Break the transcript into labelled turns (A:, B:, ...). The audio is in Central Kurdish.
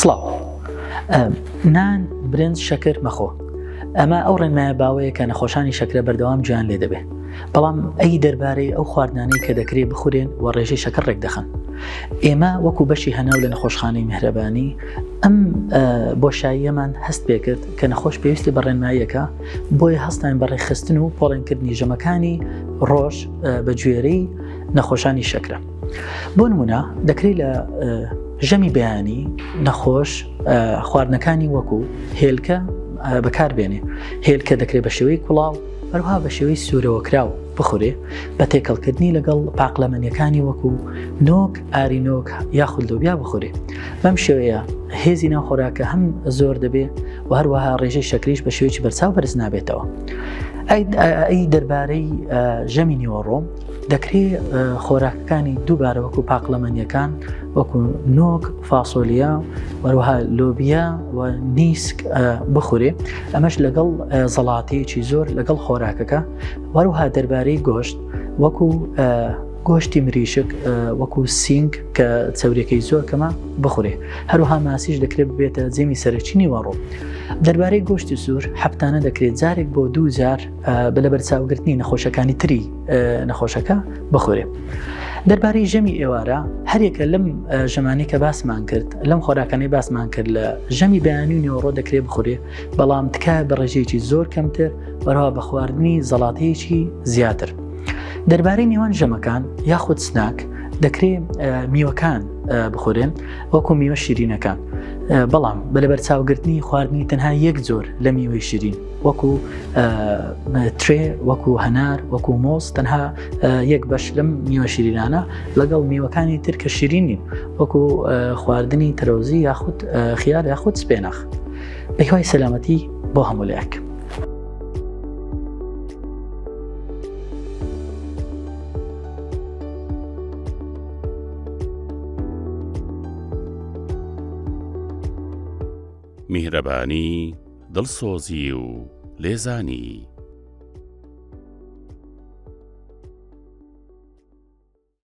A: سڵاو. نان، برنج، شەکر مەخۆ. ئەمە ئەو ڕێنمایە باوەیە کە نەخۆشانی شەکرە بەردەوام گیان لێ دەبێت. بەڵام ئەی دەربارەی ئەو خواردنانەی کە دەکرێت بخورێن و ڕێژەی شەکر ڕێک دەخەن. ئێمە وەکو بەشی هەناو لە نەخۆشخانەی میهرەبانی ئەم بۆشاییەمان هەست پێکرد کە نەخۆش پێویستی بە ڕێنماییەکە بۆیە هەستان بەڕێخستن و پۆڵێنکردنی ژەمەکانی ڕۆژ بە گوێرەی نەخۆشانی شەکرە. بۆ نمونە دەکرێت لە ژەمی بەیانی نەخۆش خواردنەکانی وەکو هێلکە بەکاربێنێ. هێلکە دەکرێت بە شێوەی کوڵاو هەروها بە شێوەی سوورەوەکراو بخورێ بە تێکەڵکردنی لەگەڵ پاقلەمەنیەکانی وەکو نۆک، ئارینۆک یاخود لۆبیا بخورێ. بەم شێوەیە هێزی ناوخۆراکە هەم زۆر دەبێت و هەروەها ڕێژەی شەکریش بە شێوەیەکی بەرچاو بەرز نابێتەوە. ئەی دەربارەی ژەمی نیوەڕۆم دەکرێت خۆراکەکانی دووبارە وەکو پاقلەمەنیەکان وەکو نۆک، فاسۆلیا، وەروەها لۆبیا و نیسک بخورێ. ئەمەش لەگەڵ زەڵاتەیەکی زۆر لەگەڵ خۆراکەکە. وەروەها دەربارەی گۆشت وەکو گۆشتی مریشک وەکو سینگ کە چەورێکەی زۆر کەمە بخورێ. هەروها ماسیش دەکرێت ببێتە جێمی سەرەکی نیوەڕۆ. دەربارەی گۆشتی سوور هەفتانە دەکرێت جارێک بۆ 2 جار بە بەرچاوگرتنی نەخۆشەکانی تری نەخۆشەکە بخورێ. دەربارەی ژەمی ئێوارە هەرێکە لەم ژەمانی کە باسمان کرد لەم خۆراکانەی باسمان کرد لە ژەمی بەیانی و نیوەڕۆ دەکرێت بخورێ، بەڵام تکایە بە ڕێژەیەکی زۆر کەمتر وەرەوە بە خواردنی زەڵاتەیەکی زیاتر. دەربارەی نێوان ژەمەکان یاخود سناک دەکرێت میوەکان بخورێن وەکو میوە شیرینەکان، بەڵام بە لەبەرچاوگرتنی خواردنی تەنها یەک جۆر لە میوەی شیرین وەکو ترێ، وەکو هەنار، وەکو مۆز، تەنها یەک بەش لەم میوە شیرینانە لەگەڵ میوەکانی تر کە شیرین نین وەکو خواردنی تەرەوزی یاخود خیار یاخود سپێناخ. بەهیوای سەلامەتی بۆ هەموولایەک.
B: میهرەبانی، دڵسۆزی و لێزانی.